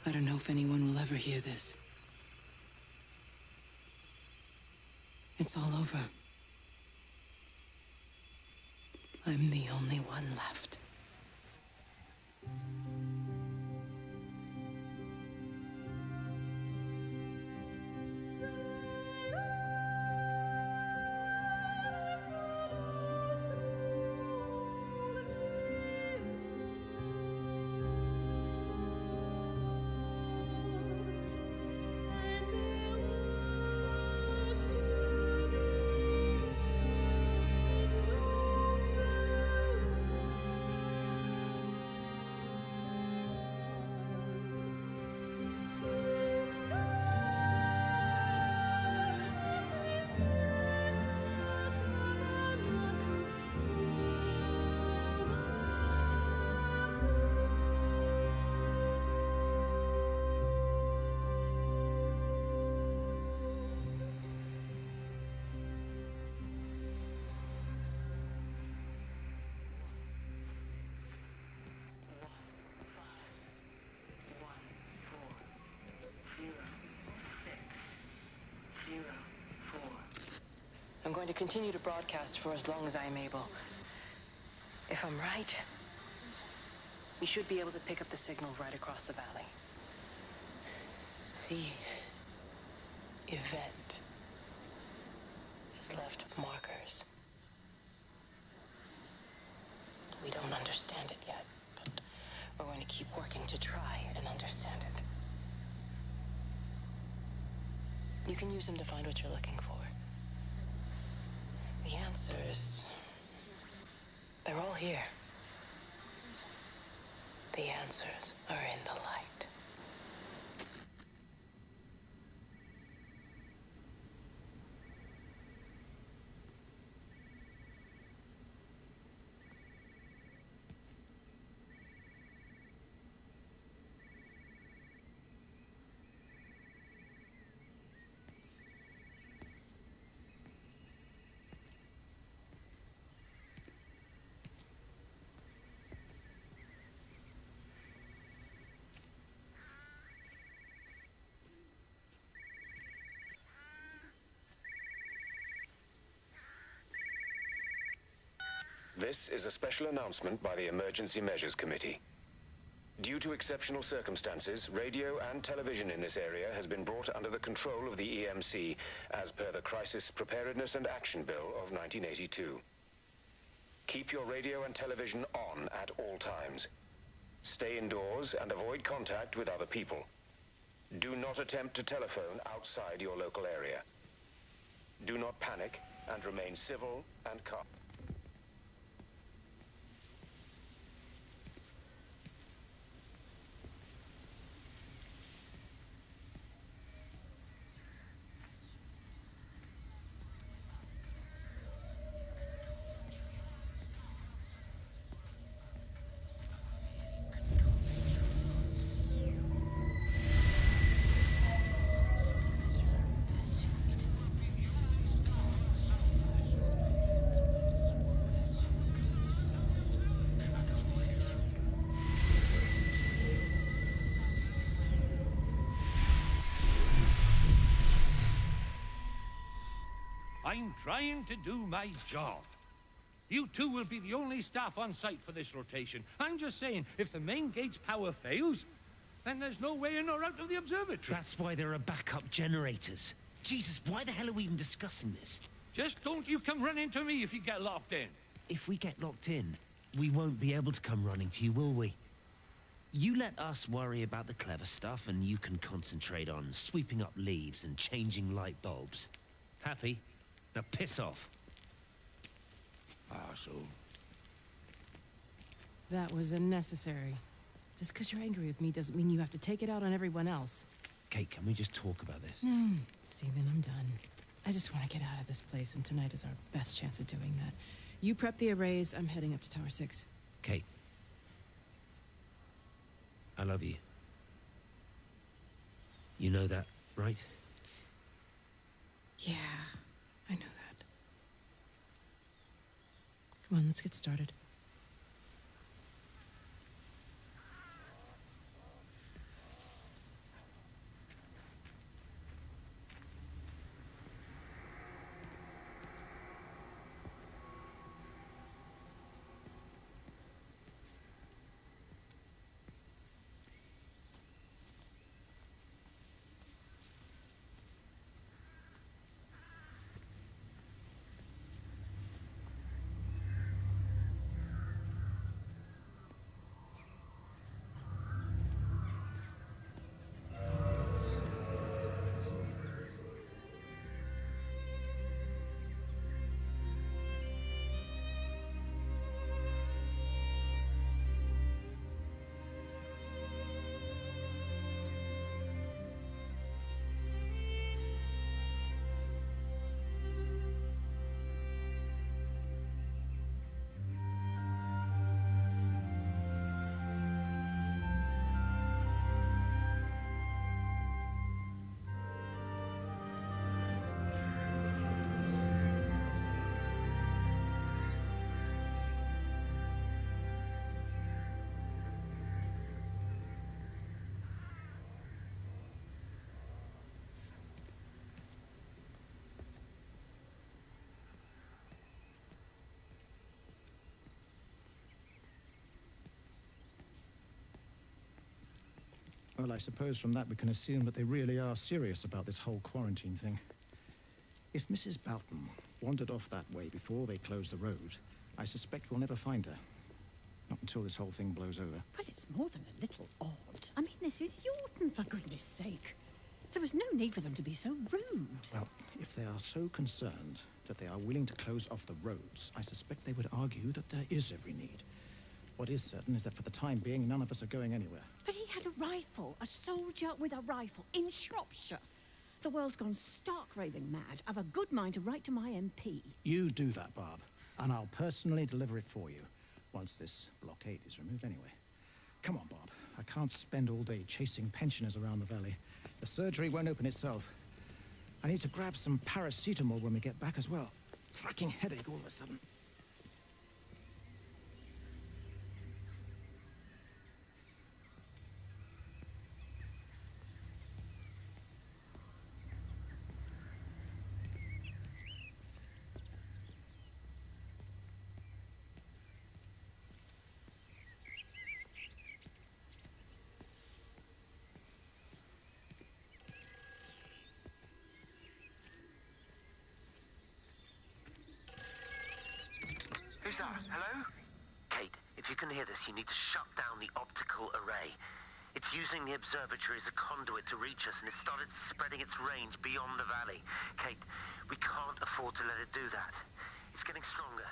I don't know if anyone will ever hear this. It's all over. I'm the only one left. I'm going to continue to broadcast for as long as I am able. If I'm right, we should be able to pick up the signal right across the valley. The event has left markers. We don't understand it yet, but we're going to keep working to try and understand it. You can use them to find what you're looking for. The answers, they're all here. The answers are in the light. This is a special announcement by the Emergency Measures Committee. Due to exceptional circumstances, radio and television in this area has been brought under the control of the EMC as per the Crisis Preparedness and Action Bill of 1982. Keep your radio and television on at all times. Stay indoors and avoid contact with other people. Do not attempt to telephone outside your local area. Do not panic and remain civil and calm. I'm trying to do my job. You two will be the only staff on site for this rotation. I'm just saying, if the main gate's power fails, then there's no way in or out of the observatory. That's why there are backup generators. Jesus, why the hell are we even discussing this? Just don't you come running to me if you get locked in. If we get locked in, we won't be able to come running to you, will we? You let us worry about the clever stuff, and you can concentrate on sweeping up leaves and changing light bulbs. Happy? Now piss off. Arsehole. That was unnecessary. Just because you're angry with me doesn't mean you have to take it out on everyone else. Kate, can we just talk about this? No, Stephen, I'm done. I just want to get out of this place, and tonight is our best chance of doing that. You prep the arrays, I'm heading up to Tower 6. Kate. I love you. You know that, right? Yeah, I know that. Come on, let's get started. Well, I suppose from that we can assume that they really are serious about this whole quarantine thing. If Mrs. Boughton wandered off that way before they closed the road, I suspect we'll never find her. Not until this whole thing blows over. Well, it's more than a little odd. I mean, this is Yaughton, for goodness sake. There was no need for them to be so rude. Well, if they are so concerned that they are willing to close off the roads, I suspect they would argue that there is every need. What is certain is that for the time being, none of us are going anywhere. But he had a rifle, a soldier with a rifle, in Shropshire. The world's gone stark raving mad. I've a good mind to write to my MP. You do that, Barb, and I'll personally deliver it for you, once this blockade is removed anyway. Come on, Bob. I can't spend all day chasing pensioners around the valley. The surgery won't open itself. I need to grab some paracetamol when we get back as well. Fucking headache all of a sudden. Who's that? Hello? Kate, if you can hear this, you need to shut down the optical array. It's using the observatory as a conduit to reach us, and it started spreading its range beyond the valley. Kate, we can't afford to let it do that. It's getting stronger.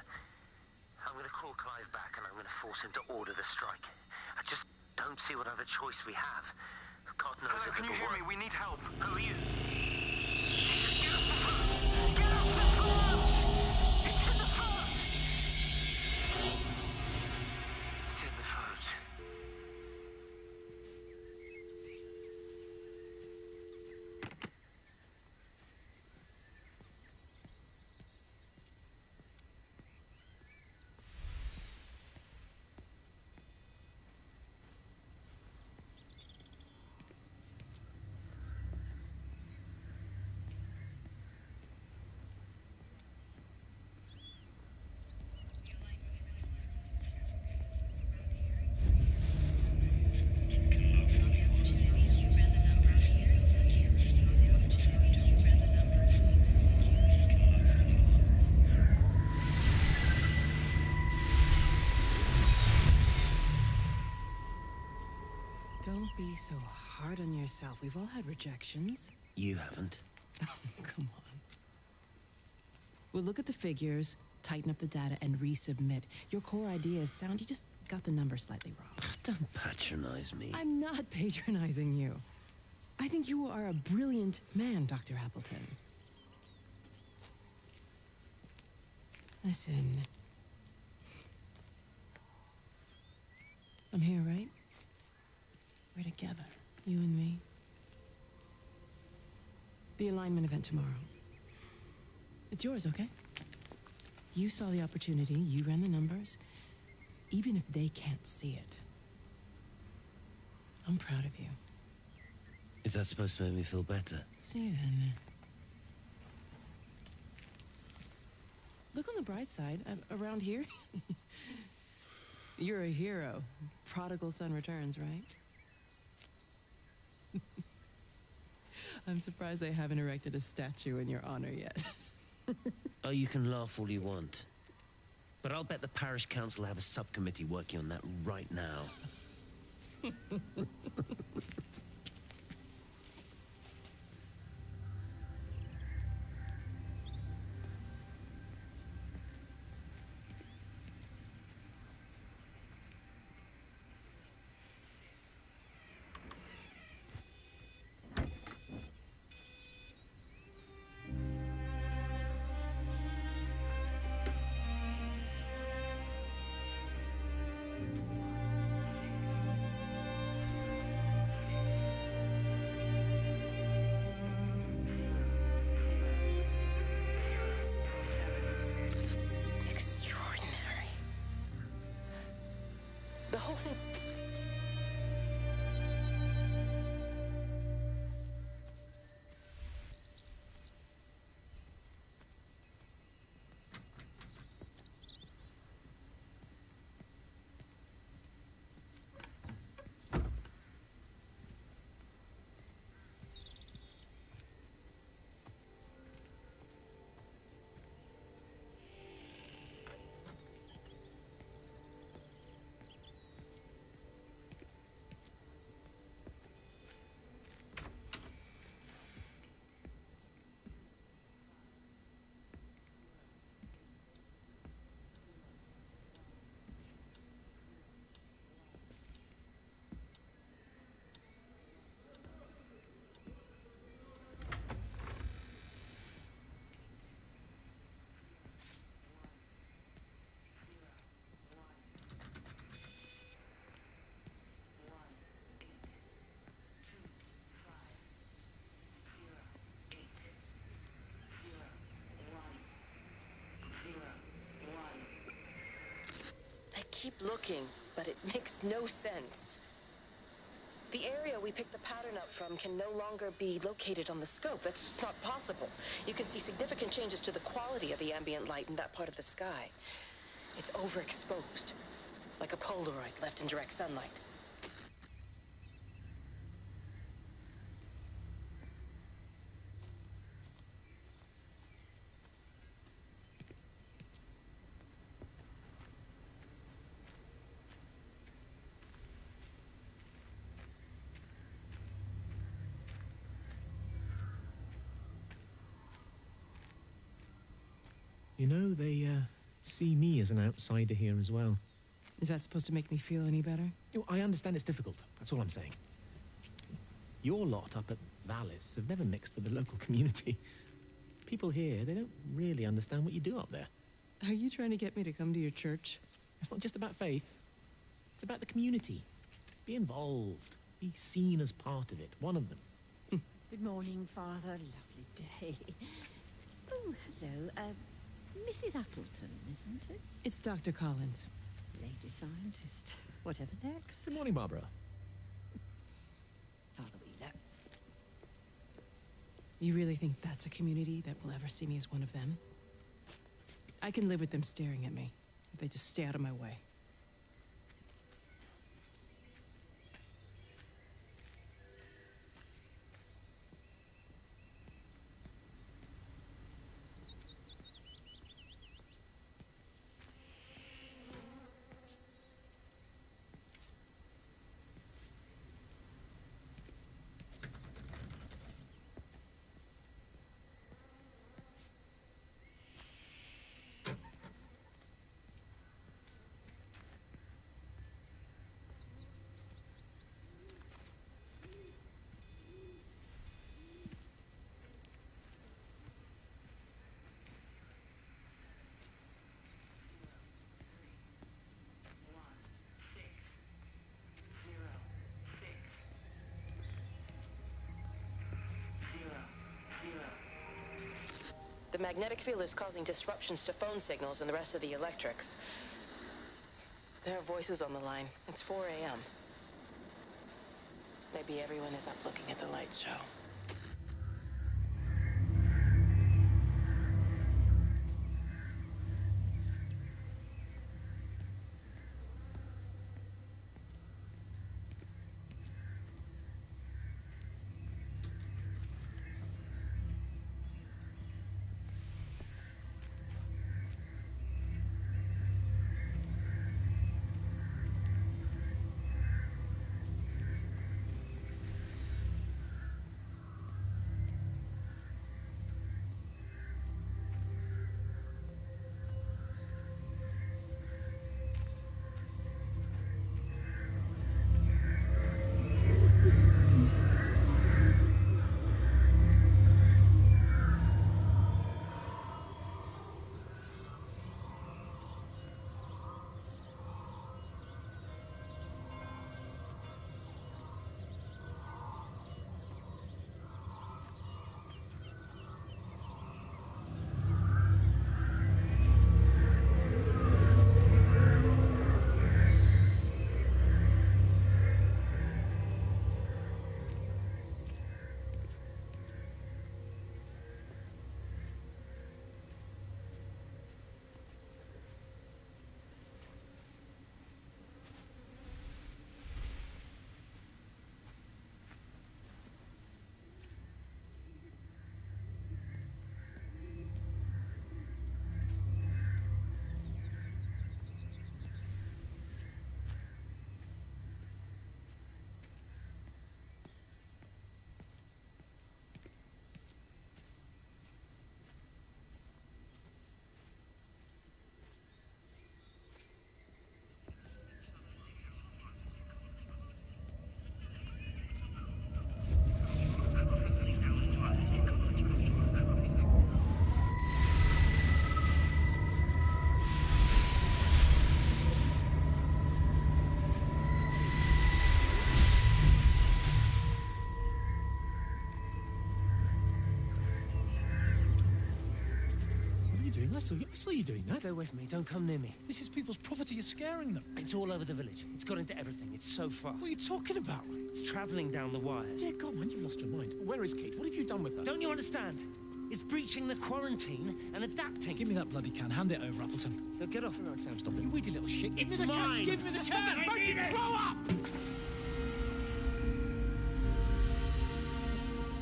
I'm going to call Clive back, and I'm going to force him to order the strike. I just don't see what other choice we have. God knows Hello, if can it'll you hear work. me? We need help. Who are you? Jesus, get off the phone! Get off the phone! It's in the phone! It's in the phone. Don't be so hard on yourself. We've all had rejections. You haven't. Come on. We'll look at the figures, tighten up the data, and resubmit. Your core idea is sound. You just got the numbers slightly wrong. Don't patronize me. I'm not patronizing you. I think you are a brilliant man, Dr. Appleton. Listen. I'm here, right? We're together, you and me. The alignment event tomorrow. It's yours, okay? You saw the opportunity, you ran the numbers. Even if they can't see it, I'm proud of you. Is that supposed to make me feel better? Sin. Look on the bright side. Around here, you're a hero. Prodigal son returns, right? I'm surprised they haven't erected a statue in your honor yet. Oh, you can laugh all you want. But I'll bet the parish council have a subcommittee working on that right now. keep looking, but it makes no sense. The area we picked the pattern up from can no longer be located on the scope. That's just not possible. You can see significant changes to the quality of the ambient light in that part of the sky. It's overexposed, like a Polaroid left in direct sunlight. You know, they see me as an outsider here as well. Is that supposed to make me feel any better? I understand it's difficult. That's all I'm saying. Your lot up at Vallis have never mixed with the local community. People here, they don't really understand what you do up there. Are you trying to get me to come to your church? It's not just about faith. It's about the community. Be involved. Be seen as part of it. One of them. Good morning, Father. Lovely day. Oh, hello. Mrs. Appleton, isn't it? It's Dr. Collins. Lady scientist. Whatever next. Good morning, Barbara. Father Wheeler. You really think that's a community that will ever see me as one of them? I can live with them staring at me, if they just stay out of my way. The magnetic field is causing disruptions to phone signals and the rest of the electrics. There are voices on the line. It's 4 a.m. Maybe everyone is up looking at the light show. I saw you doing that. Stay away from me. Don't come near me. This is people's property. You're scaring them. It's all over the village. It's got into everything. It's so fast. What are you talking about? It's traveling down the wires. Yeah, come on, you've lost your mind. Where is Kate? What have you done with her? Don't you understand? It's breaching the quarantine and adapting. Give me that bloody can. Hand it over, Appleton. Now get off. Right, Sam, stop it. You weedy little shit. Give It's me the mine. Can. Give me the can. I need it. Grow up!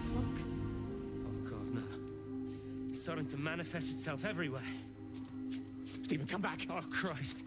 Fuck. Oh, God, no. It's starting to manifest itself everywhere. Stephen, come back. Oh, Christ.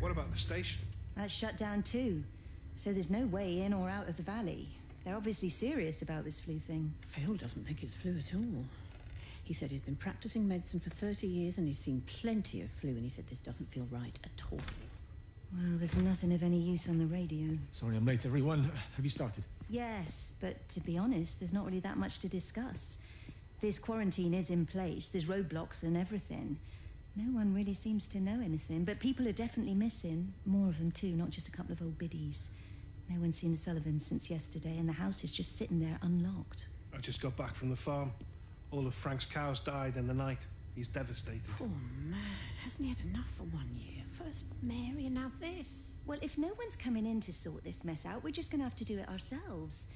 What about the station? That's shut down too. So there's no way in or out of the valley. They're obviously serious about this flu thing. Phil doesn't think it's flu at all. He said he's been practicing medicine for 30 years and he's seen plenty of flu, and he said this doesn't feel right at all. Well, there's nothing of any use on the radio. Sorry I'm late, everyone. Have you started? Yes, but to be honest, there's not really that much to discuss. This quarantine is in place, there's roadblocks and everything. No one really seems to know anything, but people are definitely missing. More of them too, not just a couple of old biddies. No one's seen the Sullivans since yesterday, and the house is just sitting there unlocked. I just got back from the farm. All of Frank's cows died in the night. He's devastated. Poor man, hasn't he had enough for 1 year? First Mary and now this. Well, if no one's coming in to sort this mess out, we're just going to have to do it ourselves.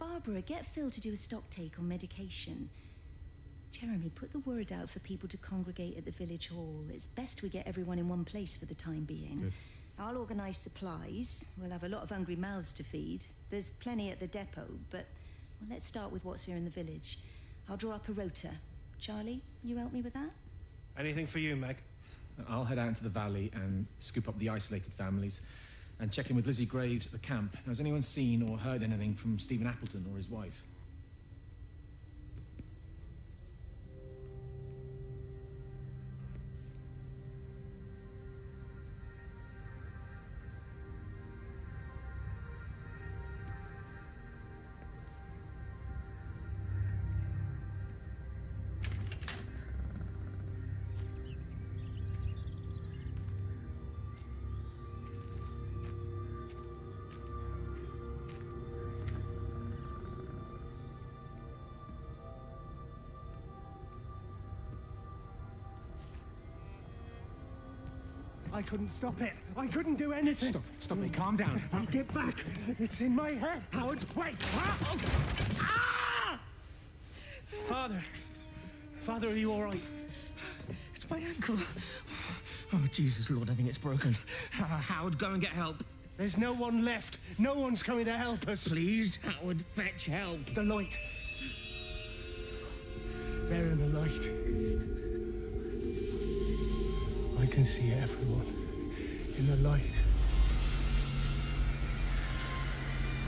Barbara, get Phil to do a stock take on medication. Jeremy, put the word out for people to congregate at the village hall. It's best we get everyone in one place for the time being. Good. I'll organise supplies. We'll have a lot of hungry mouths to feed. There's plenty at the depot, but well, let's start with what's here in the village. I'll draw up a rota. Charlie, you help me with that? Anything for you, Meg? I'll head out into the valley and scoop up the isolated families and check in with Lizzie Graves at the camp. Now, has anyone seen or heard anything from Stephen Appleton or his wife? I couldn't stop it. I couldn't do anything. Stop it, calm down. I'll get back. It's in my head. Howard, wait. Ah! Father, are you all right? It's my ankle. Oh, Jesus, Lord, I think it's broken. Howard, go and get help. There's no one left. No one's coming to help us. Please, Howard, fetch help. The light. There in the light. I can see everyone in the light.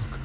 Oh, God.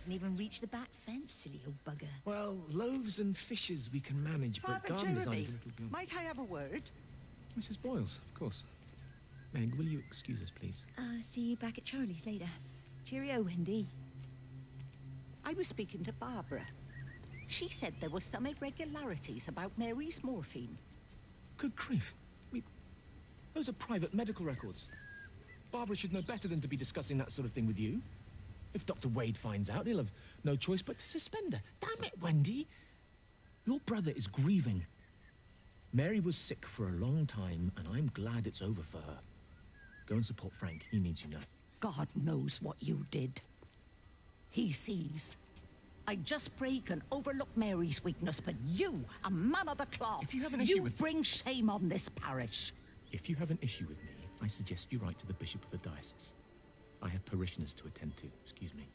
Hasn't even reached the back fence, silly old bugger. Well, loaves and fishes we can manage, but Father garden design Jeremy, is a little beyond. might I have a word? Mrs. Boyles, of course. Meg, will you excuse us, please? See you back at Charlie's later. Cheerio, Wendy. I was speaking to Barbara. She said there were some irregularities about Mary's morphine. Good grief. Those are private medical records. Barbara should know better than to be discussing that sort of thing with you. If Dr. Wade finds out, he'll have no choice but to suspend her. Damn it, Wendy! Your brother is grieving. Mary was sick for a long time, and I'm glad it's over for her. Go and support Frank. He needs you now. God knows what you did. He sees. I just break and overlook Mary's weakness, but you, a man of the cloth, If you have an issue you with- bring shame on this parish. If you have an issue with me, I suggest you write to the Bishop of the Diocese. I have parishioners to attend to. Excuse me.